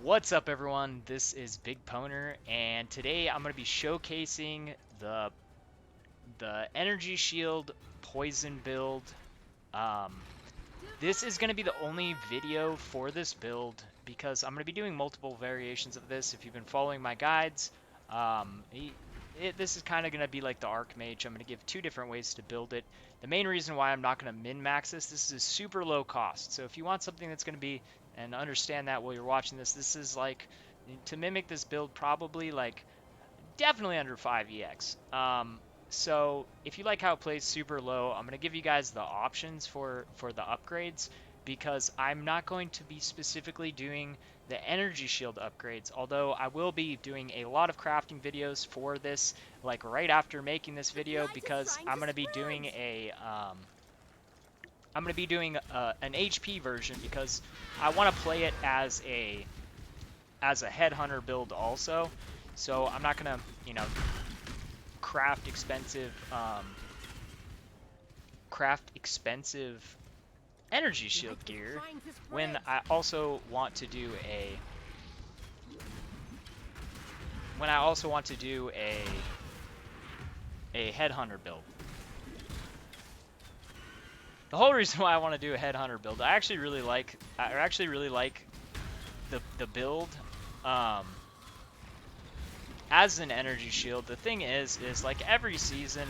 What's up, everyone? This is BigPowner, and today I'm going to be showcasing the energy shield poison build. Um, this is going to be the only video for this build because I'm going to be doing multiple variations of this. If you've been following my guides, this is kind of going to be like the Archmage. I'm going to give two different ways to build it. The main reason why I'm not going to min-max this is super low cost. So if you want something that's going to be, and understand that while you're watching this is like, to mimic this build, probably like definitely under 5 EX. So if you like how it plays super low, I'm going to give you guys the options for the upgrades, because I'm not going to be specifically doing the energy shield upgrades, although I will be doing a lot of crafting videos for this, like right after making this video, because I'm going to be doing an HP version, because I want to play it as a headhunter build also. So I'm not gonna, craft expensive energy shield gear when I also want to do a headhunter build. The whole reason why I want to do a headhunter build, I actually really like the build as an energy shield. The thing is like every season,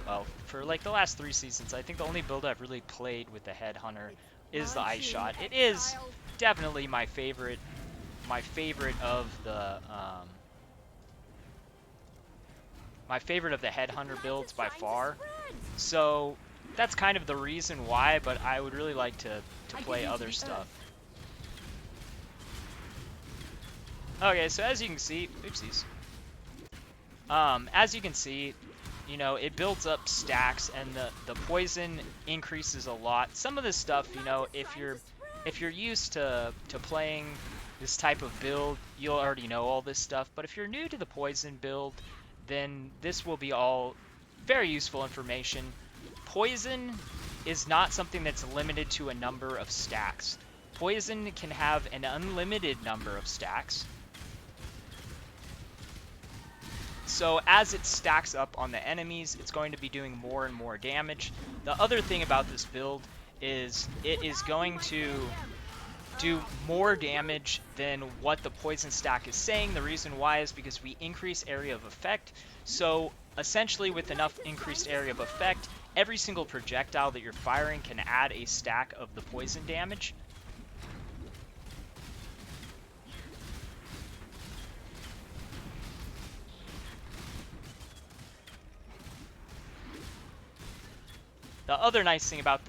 well, for like the last 3 seasons, I think the only build I've really played with the headhunter is the ice shot. It is definitely my favorite of the headhunter builds by far. So that's kind of the reason why, but I would really like to play other stuff. Okay, so as you can see, oopsies. As you can see, it builds up stacks, and the poison increases a lot. Some of this stuff, if you're used to playing this type of build, you'll already know all this stuff. But if you're new to the poison build, then this will be all very useful information. Poison is not something that's limited to a number of stacks. Poison can have an unlimited number of stacks. So as it stacks up on the enemies, it's going to be doing more and more damage. The other thing about this build is it is going to do more damage than what the poison stack is saying. The reason why is because we increase area of effect. So essentially, with enough increased area of effect, every single projectile that you're firing can add a stack of the poison damage. The other nice thing about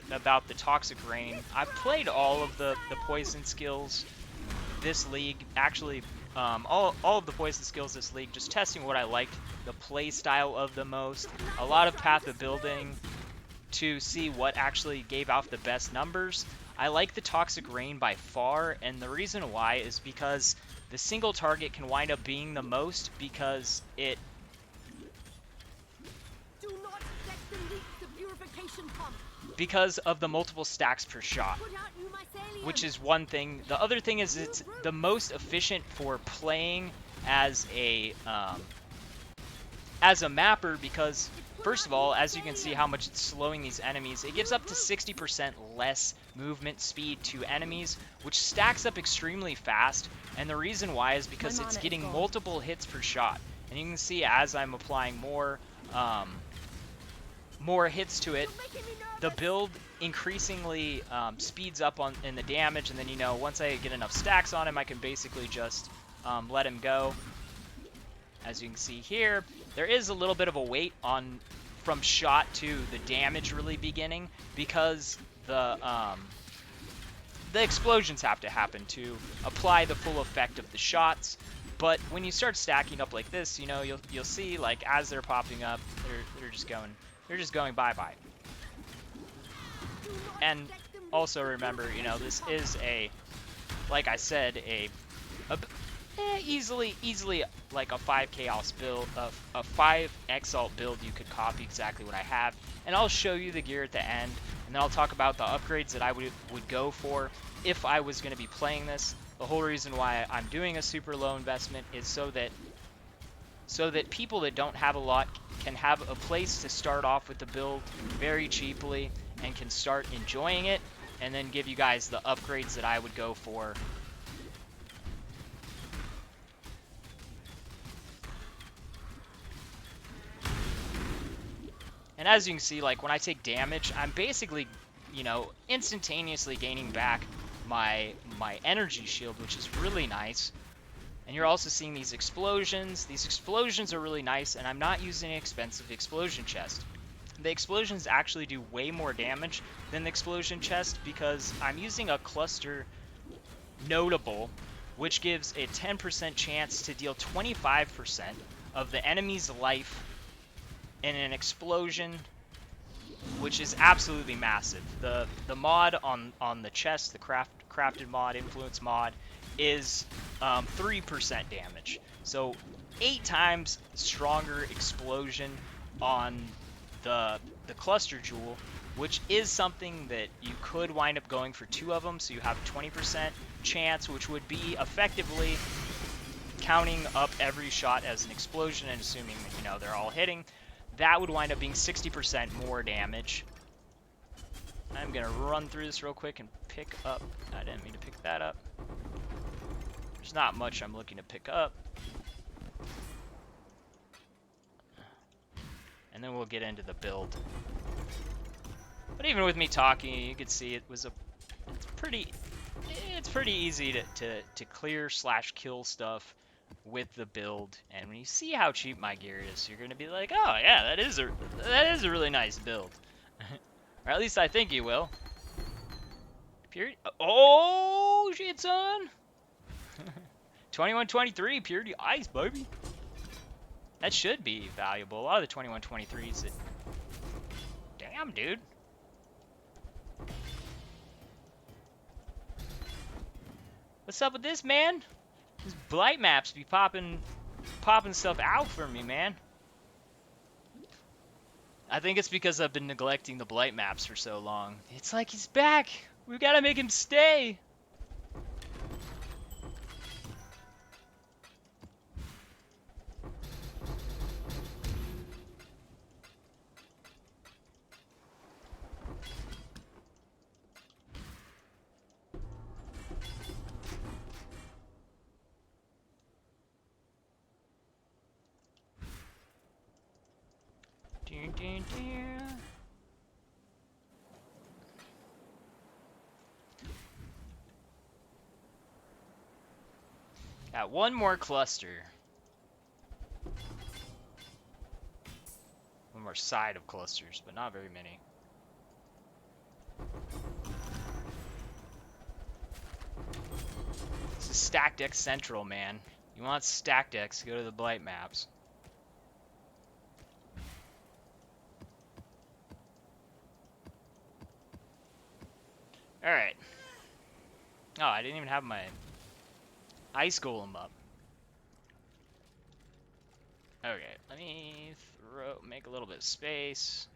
the Toxic Rain, I've played all of the poison skills this league. Actually, all of the poison skills this league, just testing what I liked the play style of the most. A lot of path of building to see what actually gave out the best numbers. I like the Toxic Rain by far, and the reason why is because the single target can wind up being the most, because it of the multiple stacks per shot, which is one thing. The other thing is it's the most efficient for playing as a mapper, because first of all, as you can see how much it's slowing these enemies, it gives up to 60% less movement speed to enemies, which stacks up extremely fast. And the reason why is because it's getting multiple hits per shot. And you can see as I'm applying more hits to it, the build increasingly speeds up in the damage, and then, once I get enough stacks on him, I can basically just let him go. As you can see here, there is a little bit of a wait from shot to the damage really beginning, because the explosions have to happen to apply the full effect of the shots. But when you start stacking up like this, you'll see, like, as they're popping up, they're just going bye-bye. And also remember, this is like I said, easily like a 5 chaos build, a 5 exalt build. You could copy exactly what I have, and I'll show you the gear at the end, and then I'll talk about the upgrades that I would go for if I was going to be playing this. The whole reason why I'm doing a super low investment is so that people that don't have a lot can have a place to start off with the build very cheaply and can start enjoying it, and then give you guys the upgrades that I would go for. And as you can see, like when I take damage, I'm basically, you know, instantaneously gaining back my energy shield, which is really nice. And you're also seeing these explosions. These explosions are really nice, and I'm not using an expensive explosion chest. The explosions actually do way more damage than the explosion chest because I'm using a cluster notable, which gives a 10% chance to deal 25% of the enemy's life in an explosion, which is absolutely massive. The mod on the chest, the crafted mod, influence mod, is 3% damage. So 8 times stronger explosion on the cluster jewel, which is something that you could wind up going for 2 of them, so you have a 20% chance, which would be effectively counting up every shot as an explosion and assuming that, you know, they're all hitting. That would wind up being 60% more damage. I'm gonna run through this real quick and pick up. I didn't mean to pick that up. There's not much I'm looking to pick up. And then we'll get into the build. But even with me talking, you can see it's pretty easy to clear / kill stuff with the build. And when you see how cheap my gear is, you're gonna be like, oh yeah, that is a really nice build. Or at least I think you will. Purity. Oh shit, son. 2123 purity ice, baby. That should be valuable. A lot of the 2123s that... Damn, dude. What's up with this, man? These blight maps be popping stuff out for me, man. I think it's because I've been neglecting the blight maps for so long. It's like he's back. We've got to make him stay. Got one more cluster. One more side of clusters, but not very many. This is Stack Deck Central, man. You want Stack Decks, go to the blight maps. Alright. Oh, I didn't even have my ice golem up. Okay, let me make a little bit of space.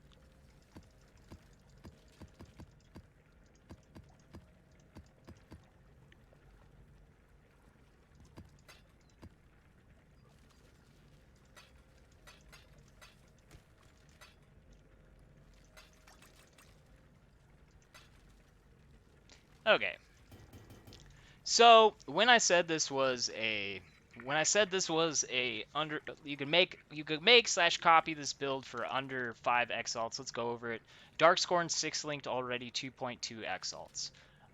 Okay. So when I said this was a you could make / copy this build for under 5 exalts. Let's go over it. Darkscorn 6 linked already 2.2 exalts.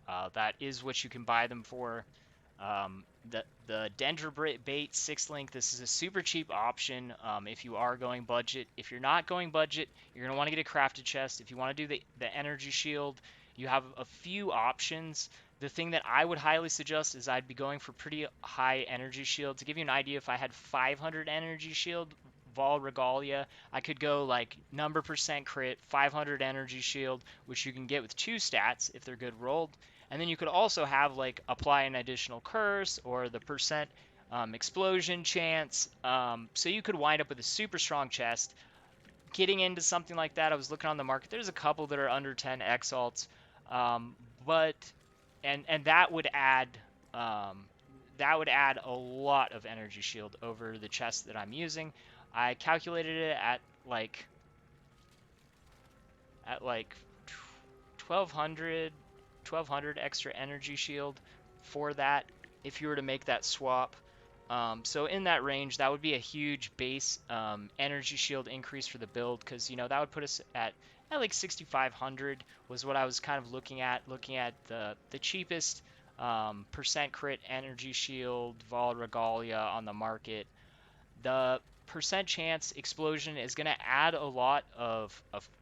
That is what you can buy them for. The Dendrobait 6 link, this is a super cheap option if you are going budget. If you're not going budget, you're going to want to get a crafted chest. If you want to do the energy shield, you have a few options. The thing that I would highly suggest is I'd be going for pretty high energy shield. To give you an idea, if I had 500 energy shield, Vol Regalia, I could go like number % crit, 500 energy shield, which you can get with 2 stats if they're good rolled. And then you could also have like apply an additional curse or the % explosion chance. So you could wind up with a super strong chest. Getting into something like that, I was looking on the market. There's a couple that are under 10 exalts, but that would add that would add a lot of energy shield over the chest that I'm using. I calculated it at like 1200 extra energy shield for that if you were to make that swap. So in that range, that would be a huge base energy shield increase for the build, because that would put us at like 6500 was what I was kind of looking at the cheapest percent crit energy shield Vol Regalia on the market. The percent chance explosion is going to add a lot of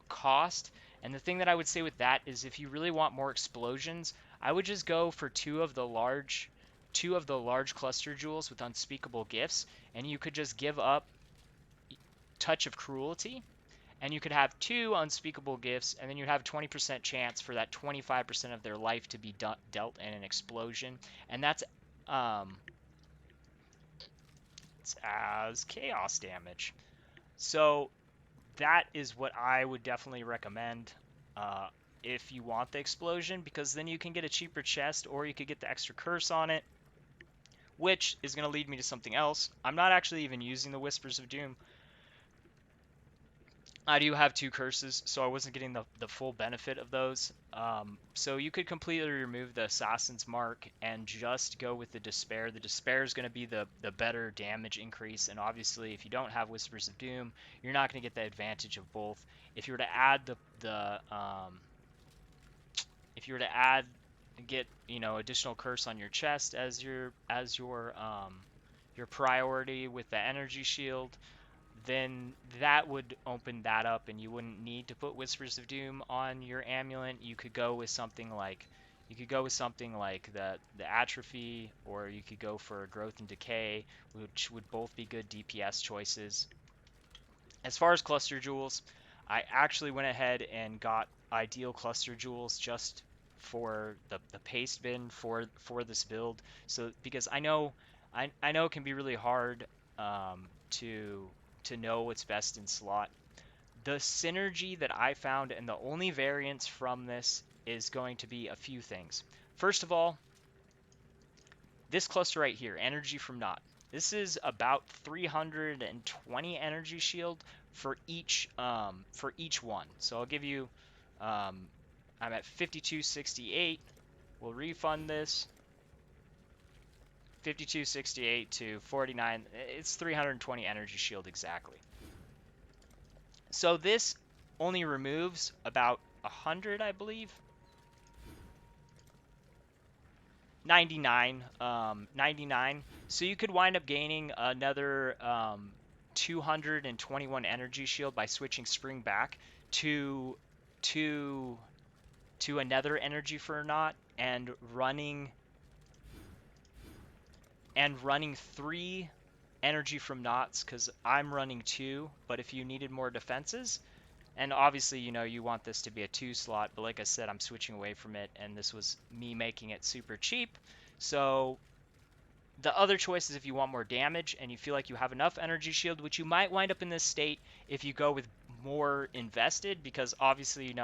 cost. And the thing that I would say with that is, if you really want more explosions, I would just go for two of the large cluster jewels with unspeakable gifts, and you could just give up touch of cruelty, and you could have two unspeakable gifts, and then you'd have a 20% chance for that 25% of their life to be dealt in an explosion. And that's it's as chaos damage. So that is what I would definitely recommend uh, if you want the explosion, because then you can get a cheaper chest, or you could get the extra curse on it, which is going to lead me to something else. I'm not actually even using the Whispers of Doom. I do have two curses, so I wasn't getting the full benefit of those. So you could completely remove the Assassin's Mark and just go with the Despair. The Despair is going to be the better damage increase, and obviously if you don't have Whispers of Doom, you're not going to get the advantage of both. If you were to add if you were to add get additional curse on your chest as your priority with the energy shield, then that would open that up, and you wouldn't need to put Whispers of Doom on your amulet. You could go with something like the Atrophy, or you could go for Growth and Decay, which would both be good DPS choices. As far as cluster jewels, I actually went ahead and got ideal cluster jewels just for the paste bin for this build. So because I know it can be really hard to know what's best in slot. The synergy that I found, and the only variance from this, is going to be a few things. First of all, this cluster right here, Energy from Not. This is about 320 energy shield for each one. So I'll give you, I'm at 5268. We'll refund this 5268 to 49. It's 320 energy shield exactly. So this only removes about 100, I believe. 99. 99. So you could wind up gaining another 221 energy shield by switching Spring back to to another energy for Knot, and running 3 energy from Knots, because I'm running 2. But if you needed more defenses, and obviously, you want this to be a 2 slot, but like I said, I'm switching away from it, and this was me making it super cheap. So the other choice is, if you want more damage and you feel like you have enough energy shield, which you might wind up in this state if you go with more invested, because obviously,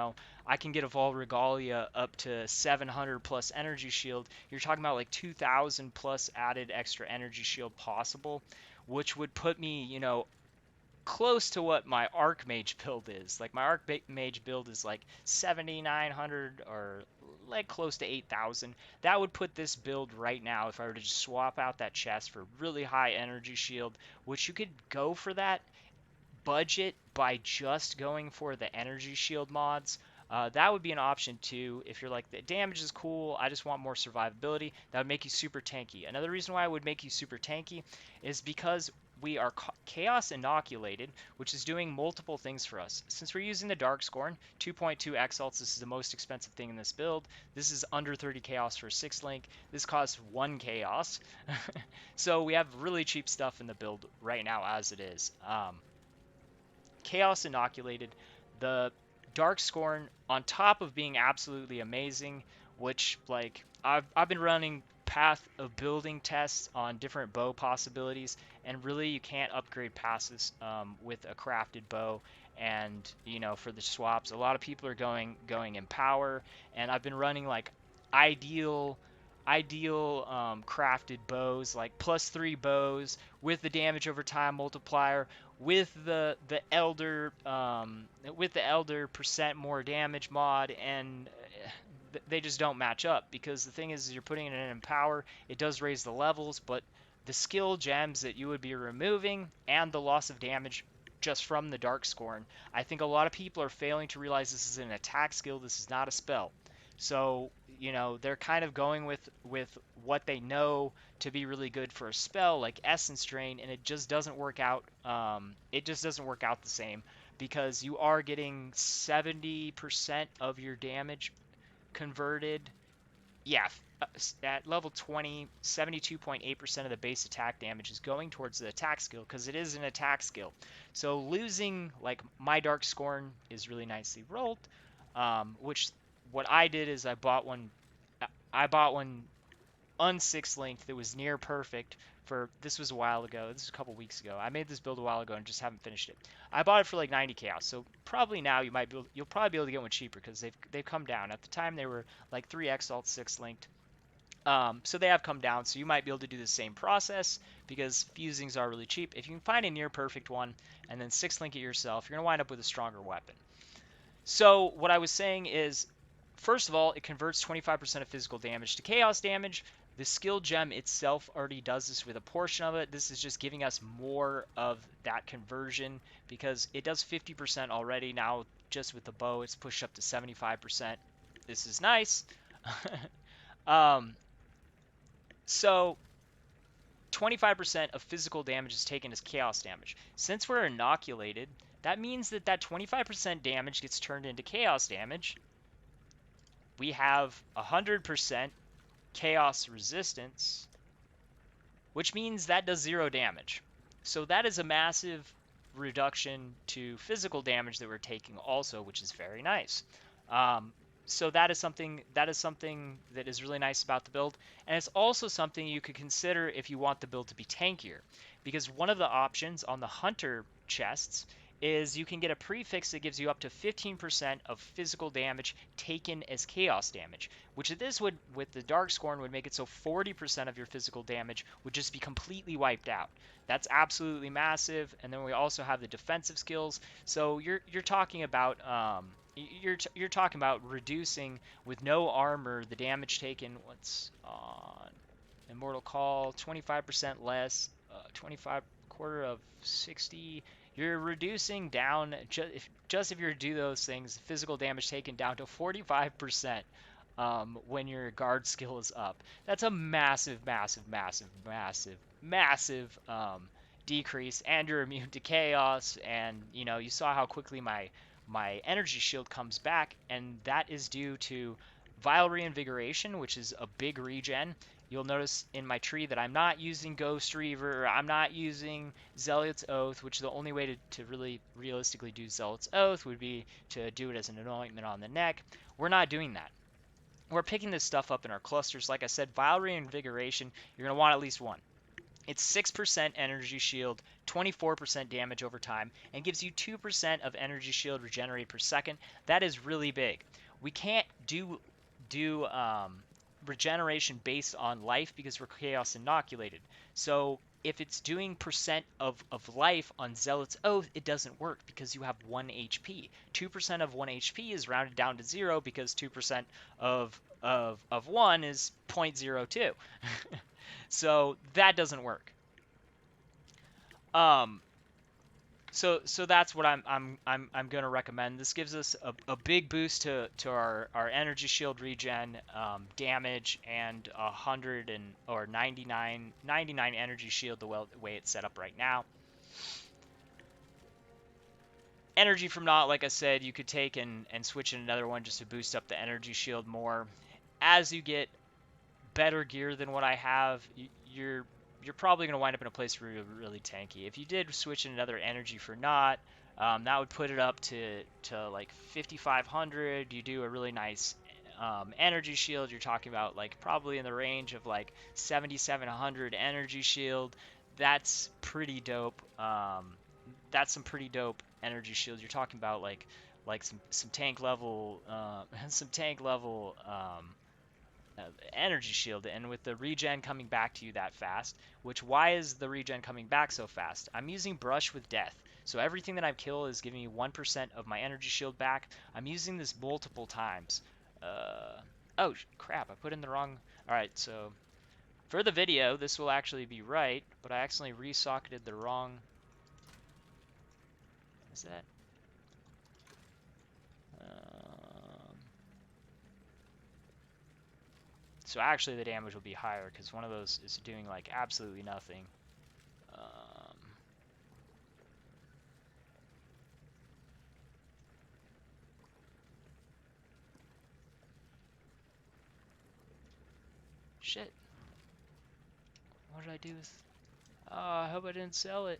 I can get a Vol Regalia up to 700 plus energy shield. You're talking about like 2,000 plus added extra energy shield possible, which would put me, close to what my Archmage build is. Like, my Archmage build is like 7,900, or like close to 8,000. That would put this build right now, if I were to just swap out that chest for really high energy shield, which you could go for that budget by just going for the energy shield mods. That would be an option too. If you're like, the damage is cool, I just want more survivability, that would make you super tanky. Another reason why I would make you super tanky is because we are chaos inoculated, which is doing multiple things for us. Since we're using the Dark Scorn, 2.2 exalts, this is the most expensive thing in this build. This is under 30 chaos for a 6 link. This costs 1 chaos. So we have really cheap stuff in the build right now as it is. Chaos inoculated, the Dark Scorn, on top of being absolutely amazing, which, like, I've been running path of building tests on different bow possibilities, and really you can't upgrade passes with a crafted bow. And for the swaps, a lot of people are going in power, and I've been running like ideal ideal crafted bows, like +3 bows with the damage over time multiplier, with the elder percent more damage mod, and they just don't match up, because the thing is you're putting it in empower. It does raise the levels, but the skill gems that you would be removing and the loss of damage just from the dark scorn, I think a lot of people are failing to realize this is an attack skill. This is not a spell. So, they're kind of going with what they know to be really good for a spell like Essence Drain, and it just doesn't work out. It just doesn't work out the same, because you are getting 70% of your damage converted. Yeah, at level 20, 72.8% of the base attack damage is going towards the attack skill, because it is an attack skill. So losing, like, my Dark Scorn is really nicely rolled, which what I did is I bought one unsix linked that was near perfect for, this was a while ago, this was a couple weeks ago. I made this build a while ago and just haven't finished it. I bought it for like 90 chaos, so probably now you'll probably be able to get one cheaper, because they've come down. At the time they were like 3x alt 6 linked. So they have come down, so you might be able to do the same process, because fusings are really cheap. If you can find a near perfect one and then 6 link it yourself, you're going to wind up with a stronger weapon. So what I was saying is, first of all, it converts 25% of physical damage to chaos damage. The skill gem itself already does this with a portion of it. This is just giving us more of that conversion, because it does 50% already. Now, just with the bow, it's pushed up to 75%. This is nice. um, so 25% of physical damage is taken as chaos damage. Since we're inoculated, that means that 25% damage gets turned into chaos damage. We have 100% chaos resistance, which means that does 0 damage. So that is a massive reduction to physical damage that we're taking also, which is very nice. So that is something that is really nice about the build, and it's also something you could consider if you want the build to be tankier, because one of the options on the hunter chests is you can get a prefix that gives you up to 15% of physical damage taken as chaos damage, which this would, with the Dark Scorn, would make it so 40% of your physical damage would just be completely wiped out. That's absolutely massive. And then we also have the defensive skills. So you're talking about you're talking about reducing with no armor the damage taken. What's on Immortal Call? 25% less. 25 quarter of 60. You're reducing down, just if you do those things, physical damage taken down to 45% when your guard skill is up. That's a massive, massive, massive, massive, massive decrease, and you're immune to chaos. And you saw how quickly my energy shield comes back, and that is due to Vile Reinvigoration, which is a big regen. You'll notice in my tree that I'm not using Ghost Reaver, I'm not using Zealot's Oath, which the only way to really realistically do Zealot's Oath would be to do it as an anointment on the neck. We're not doing that. We're picking this stuff up in our clusters. Like I said, Vile Reinvigoration, you're going to want at least one. It's 6% energy shield, 24% damage over time, and gives you 2% of energy shield regenerated per second. That is really big. We can't do regeneration based on life, because we're chaos inoculated. So if it's doing percent of life on Zealot's Oath, it doesn't work, because you have 1 HP. 2% of 1 HP is rounded down to 0, because 2% of 1 is 0.02. So that doesn't work. So that's what I'm gonna recommend. This gives us a big boost to our energy shield regen, damage, and 99 energy shield the way it's set up right now. Energy from Naught, like I said, you could take and switch in another one just to boost up the energy shield more. As you get better gear than what I have, you're probably going to wind up in a place where you're really tanky. If you did switch in another energy for Naught, that would put it up to like 5,500. You do a really nice energy shield. You're talking about like probably in the range of like 7,700 energy shield. That's pretty dope. That's some pretty dope energy shield. You're talking about like some tank level energy shield, and with the regen coming back to you that fast, which why is the regen coming back so fast? I'm using brush with death. So everything that I kill is giving me 1% of my energy shield back. I'm using this multiple times. Oh crap, I put in the wrong. Alright, so for the video, this will actually be right, but I accidentally re-socketed the wrong. Is that? So actually the damage will be higher because one of those is doing like absolutely nothing. Um, shit. What did I do with... Oh, I hope I didn't sell it.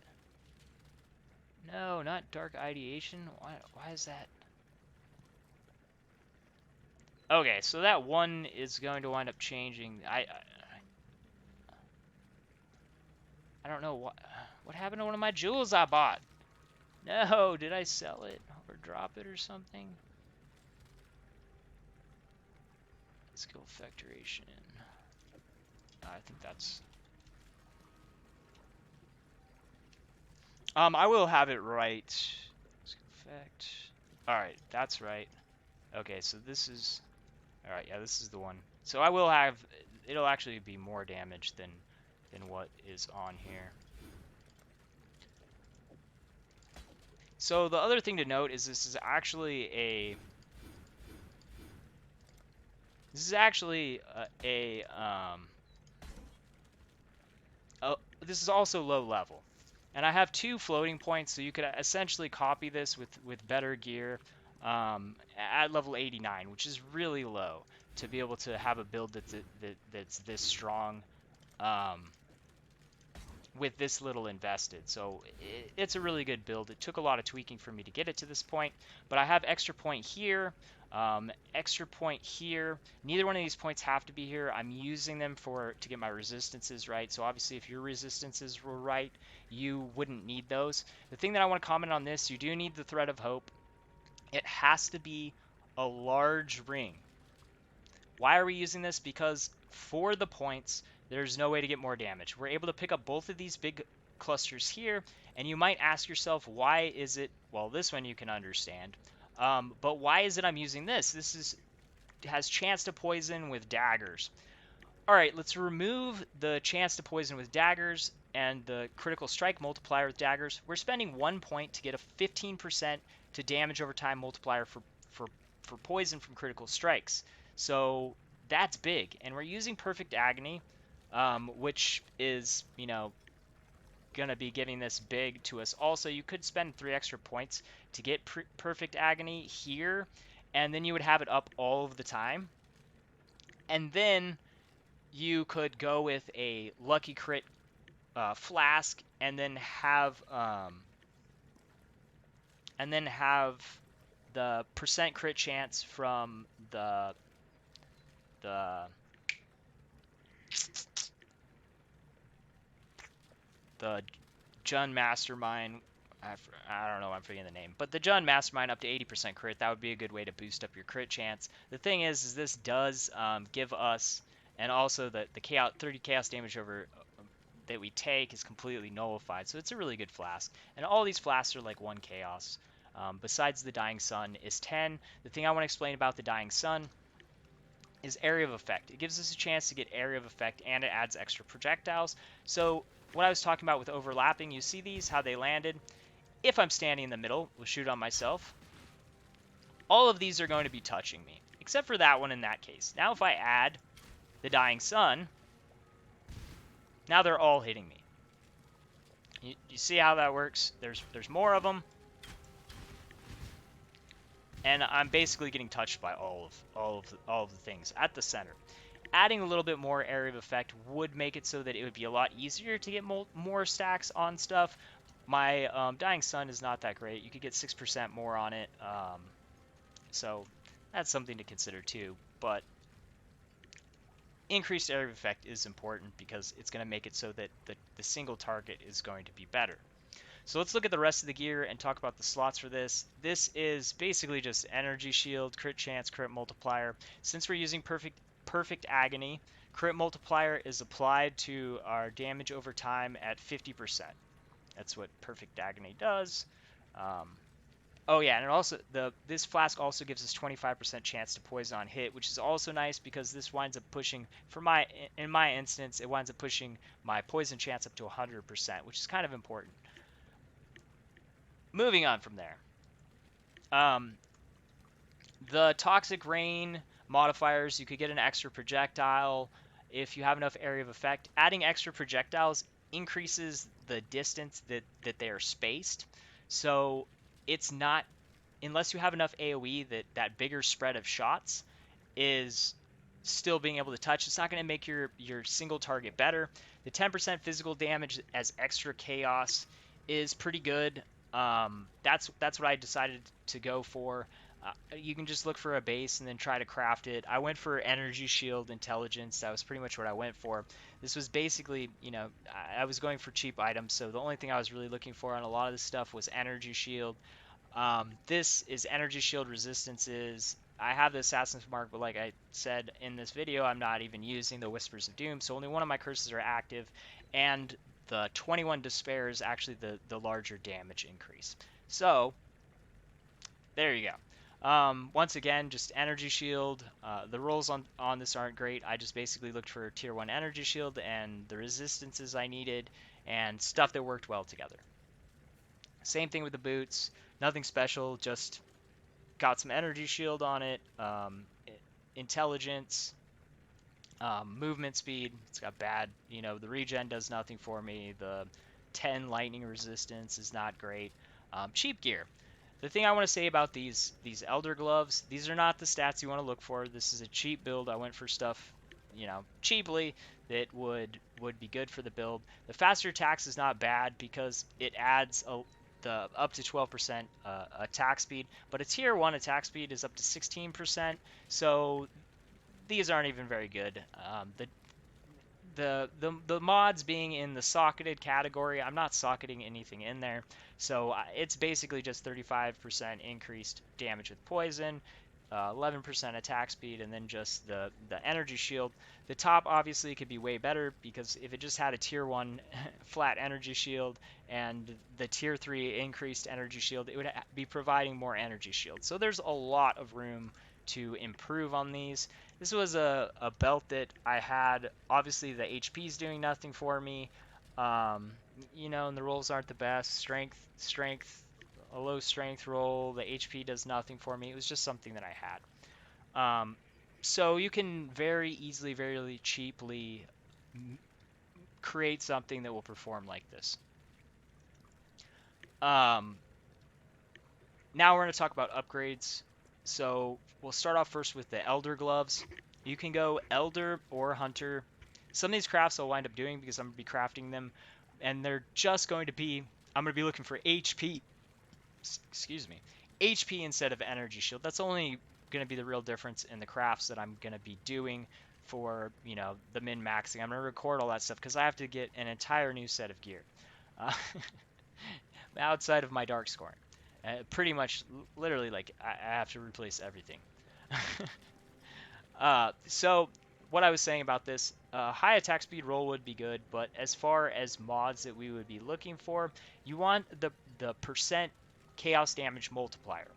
No, not dark ideation. Why is that? Okay, so that one is going to wind up changing. I don't know what happened to one of my jewels I bought. No, did I sell it or drop it or something? Skill effectoration. I think that's... I will have it right. Skill effect. Alright, that's right. Okay, so this is... Alright, yeah, this is the one. So I will have... It'll actually be more damage than what is on here. So the other thing to note is this is actually a... This is actually this is also low level. And I have 2 floating points, so you could essentially copy this with better gear at level 89, which is really low to be able to have a build that's this strong with this little invested. So it's a really good build. It took a lot of tweaking for me to get it to this point, but I have extra point here, extra point here. Neither one of these points have to be here. I'm using them to get my resistances right. So obviously if your resistances were right, you wouldn't need those. The thing that I want to comment on this, you do need the Thread of Hope. It has to be a large ring. Why are we using this? Because for the points, there's no way to get more damage. We're able to pick up both of these big clusters here, and you might ask yourself, why is it... Well, this one you can understand. But why is it I'm using this? This has chance to poison with daggers. Alright, let's remove the chance to poison with daggers and the critical strike multiplier with daggers. We're spending 1 point to get a 15% to damage over time multiplier for poison from critical strikes. So that's big. And we're using Perfect Agony, which is, you know, going to be giving this big to us. Also, you could spend 3 extra points to get Perfect Agony here, and then you would have it up all of the time. And then you could go with a lucky crit flask, and then have the percent crit chance from the Jun Mastermind. I don't know, I'm forgetting the name, but the Jun Mastermind up to 80% crit. That would be a good way to boost up your crit chance. The thing is this does give us, and also the 30 chaos damage over that we take is completely nullified, so it's a really good flask. And all these flasks are like 1 chaos. Besides the Dying Sun is 10. The thing I want to explain about the Dying Sun is area of effect. It gives us a chance to get area of effect, and it adds extra projectiles. So what I was talking about with overlapping, you see these, how they landed. If I'm standing in the middle, we'll shoot on myself. All of these are going to be touching me, except for that one in that case. Now if I add the Dying Sun, now they're all hitting me. You see how that works? There's more of them. And I'm basically getting touched by all of the things at the center. Adding a little bit more area of effect would make it so that it would be a lot easier to get more stacks on stuff. My Dying Sun is not that great. You could get 6% more on it, so that's something to consider too. But increased area of effect is important because it's going to make it so that the single target is going to be better. So let's look at the rest of the gear and talk about the slots for this. This is basically just energy shield, crit chance, crit multiplier. Since we're using perfect Perfect Agony. Crit multiplier is applied to our damage over time at 50%. That's what Perfect Agony does. Oh yeah, and it also this flask also gives us 25% chance to poison on hit, which is also nice because this winds up pushing in my instance it winds up pushing my poison chance up to 100%, which is kind of important. Moving on from there. The Toxic Rain modifiers, you could get an extra projectile if you have enough area of effect. Adding extra projectiles increases the distance that they are spaced. So it's not, unless you have enough AoE, that bigger spread of shots is still being able to touch. It's not going to make your single target better. The 10% physical damage as extra chaos is pretty good. That's what I decided to go for. You can just look for a base and then try to craft it. I went for energy shield intelligence. That was pretty much what I went for. This was basically, I was going for cheap items, so the only thing I was really looking for on a lot of this stuff was energy shield. This is energy shield resistances. I have the Assassin's Mark, but like I said in this video, I'm not even using the Whispers of Doom, so only one of my curses are active, and the 21 Despair is actually the larger damage increase. So, there you go. Once again, just energy shield. The rolls on this aren't great. I just basically looked for tier 1 energy shield and the resistances I needed and stuff that worked well together. Same thing with the boots. Nothing special, just got some energy shield on it. Intelligence, movement speed. It's got bad, the regen does nothing for me. The 10 lightning resistance is not great. Cheap gear. The thing I want to say about these Elder Gloves, these are not the stats you want to look for. This is a cheap build. I went for stuff, cheaply that would be good for the build. The faster attacks is not bad because it adds the up to 12% attack speed, but a tier 1 attack speed is up to 16%, so these aren't even very good. The mods being in the socketed category, I'm not socketing anything in there, so it's basically just 35% increased damage with poison, 11% attack speed, and then just the energy shield. The top obviously could be way better because if it just had a tier 1 flat energy shield and the tier 3 increased energy shield, it would be providing more energy shield. So there's a lot of room to improve on these. This was a belt that I had. Obviously the HP is doing nothing for me, and the rolls aren't the best. Strength, a low strength roll, the HP does nothing for me. It was just something that I had. So you can very easily, very cheaply create something that will perform like this. Now we're going to talk about upgrades. So we'll start off first with the Elder Gloves. You can go Elder or Hunter. Some of these crafts I'll wind up doing because I'm going to be crafting them, and they're just going to be, I'm going to be looking for HP. Excuse me. HP instead of energy shield. That's only going to be the real difference in the crafts that I'm going to be doing for, the min-maxing. I'm going to record all that stuff because I have to get an entire new set of gear. Outside of my dark scoring. Pretty much, literally, like, I have to replace everything. So, what I was saying about this, high attack speed roll would be good, but as far as mods that we would be looking for, you want the percent chaos damage multiplier.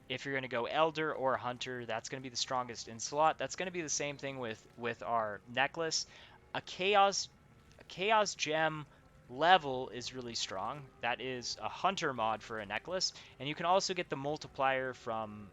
If you're going to go Elder or Hunter, that's going to be the strongest in slot. That's going to be the same thing with our necklace. A chaos gem level is really strong. That is a Hunter mod for a necklace, and you can also get the multiplier from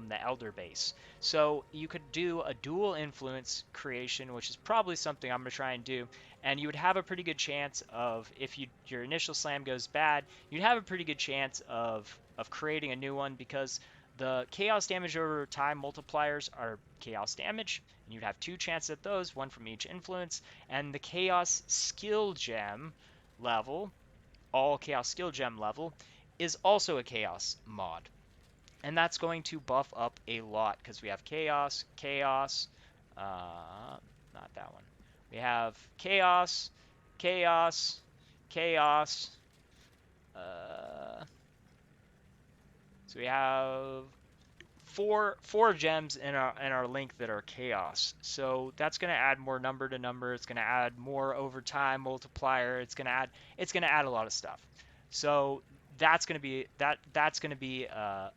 the Elder base. So you could do a dual influence creation, which is probably something I'm going to try and do, and you would have a pretty good chance of, if your initial slam goes bad, you'd have a pretty good chance of creating a new one, because the chaos damage over time multipliers are chaos damage, and you'd have 2 chances at those, one from each influence, and the chaos skill gem level, all chaos skill gem level, is also a chaos mod. And that's going to buff up a lot, because we have chaos, not that one. We have chaos, chaos, chaos, so we have four gems in our link that are chaos. So that's going to add more number to number. It's going to add more over time multiplier. It's going to add a lot of stuff. So that's going to be a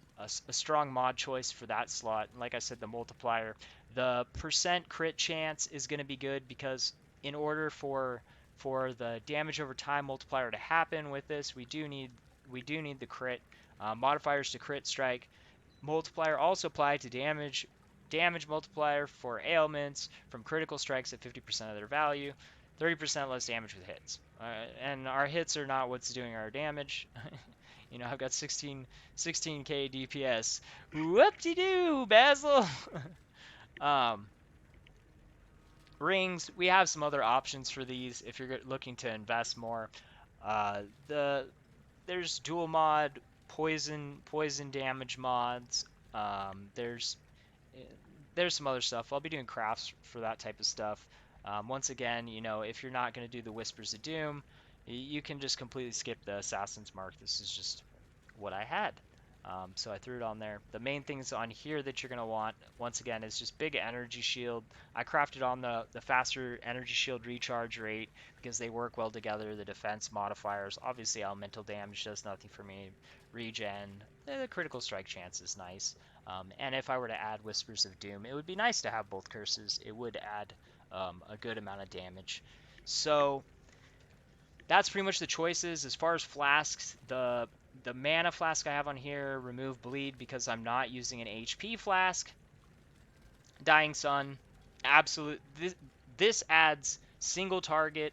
strong mod choice for that slot. And like I said, the multiplier, the percent crit chance is going to be good because in order for the damage over time multiplier to happen with this, we do need the crit modifiers to crit strike. Multiplier also applied to damage multiplier for ailments from critical strikes at 50% of their value, 30% less damage with hits. And our hits are not what's doing our damage. You know, I've got 16k DPS. Whoop-de-doo, Basil. um, Rings, we have some other options for these if you're looking to invest more. Uh, the there's dual mod, poison damage mods. Um, there's eh, there's some other stuff. I'll be doing crafts for that type of stuff. Once again, you know, if you're not going to do the Whispers of Doom, you can just completely skip the Assassin's Mark. This is just what I had. So I threw it on there. The main things on here that you're going to want, once again, is just big energy shield. I crafted on the faster energy shield recharge rate because they work well together. The defense modifiers, obviously elemental damage does nothing for me. Regen, the critical strike chance is nice. And if I were to add Whispers of Doom, it would be nice to have both curses. It would add a good amount of damage. So that's pretty much the choices. As far as flasks, the mana flask I have on here, remove bleed because I'm not using an HP flask. Dying Sun, absolute. This adds single target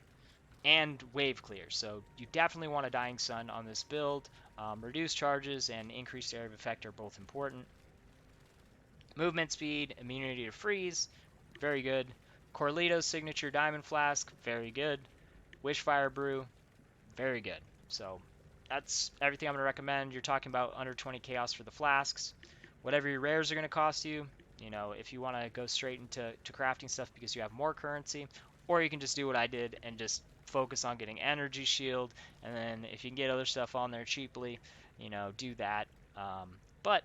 and wave clear, so you definitely want a Dying Sun on this build. Reduced charges and increased area of effect are both important. Movement speed, immunity to freeze, very good. Corlito's signature diamond flask, very good. Wishfire brew, very good. So that's everything I'm going to recommend. You're talking about under 20 chaos for the flasks. Whatever your rares are going to cost you, you know, if you want to go straight into crafting stuff because you have more currency, or you can just do what I did and just focus on getting energy shield, and then if you can get other stuff on there cheaply, you know, do that. But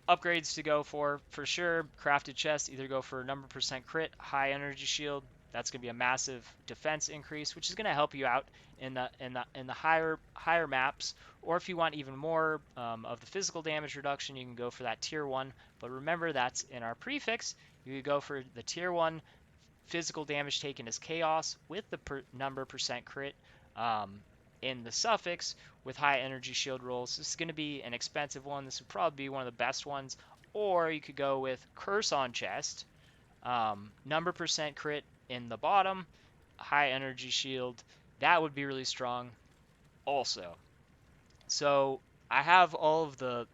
upgrades to go for sure. Crafted chest, either go for number percent crit, high energy shield. That's going to be a massive defense increase, which is going to help you out in the higher maps. Or if you want even more of the physical damage reduction, you can go for that tier 1. But remember, that's in our prefix. You could go for the tier 1 physical damage taken as chaos with the number percent crit in the suffix with high energy shield rolls. This is going to be an expensive one. This would probably be one of the best ones. Or you could go with curse on chest, number percent crit in the bottom, high energy shield. That would be really strong also. So I have all of the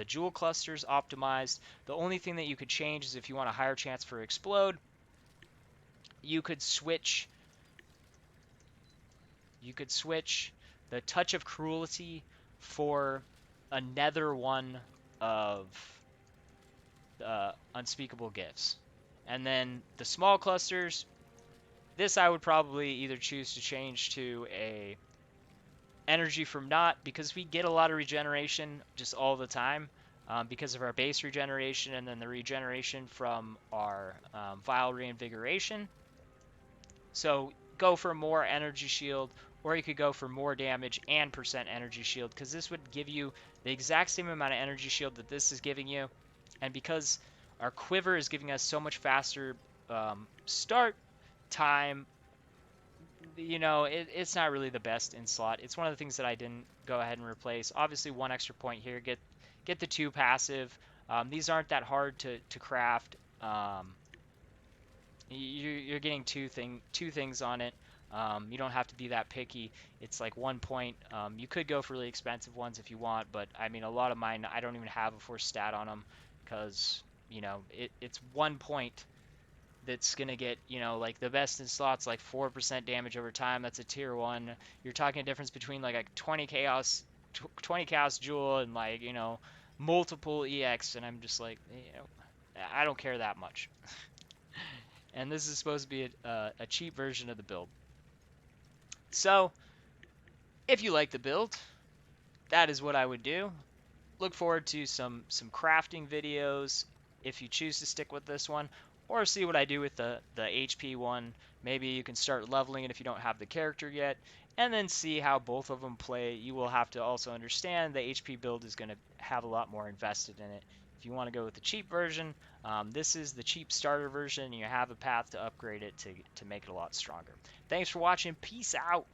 jewel clusters optimized. The only thing that you could change is if you want a higher chance for explode, you could switch the touch of cruelty for another one of unspeakable gifts. And then the small clusters, this I would probably either choose to change to a energy from not, because we get a lot of regeneration just all the time because of our base regeneration, and then the regeneration from our vile reinvigoration. So go for more energy shield, or you could go for more damage and percent energy shield, because this would give you the exact same amount of energy shield that this is giving you. And because our quiver is giving us so much faster start time, you know, it's not really the best in slot. It's one of the things that I didn't go ahead and replace. Obviously, one extra point here. Get the 2 passive. These aren't that hard to craft. You're getting two things on it. You don't have to be that picky. It's like 1 point. You could go for really expensive ones if you want, but I mean, a lot of mine, I don't even have a force stat on them because, you know, it's 1 point that's going to get, you know, like the best in slots, like 4% damage over time. That's a tier 1. You're talking a difference between like a 20 chaos jewel and, like, you know, multiple EX, and I'm just like, you know, I don't care that much. And this is supposed to be a cheap version of the build. So if you like the build, that is what I would do. look forward to some crafting videos if you choose to stick with this one, or see what I do with the HP one. Maybe you can start leveling it if you don't have the character yet, and then see how both of them play. You will have to also understand the HP build is going to have a lot more invested in it. If you want to go with the cheap version, this is the cheap starter version. You have a path to upgrade it to make it a lot stronger. Thanks for watching. Peace out.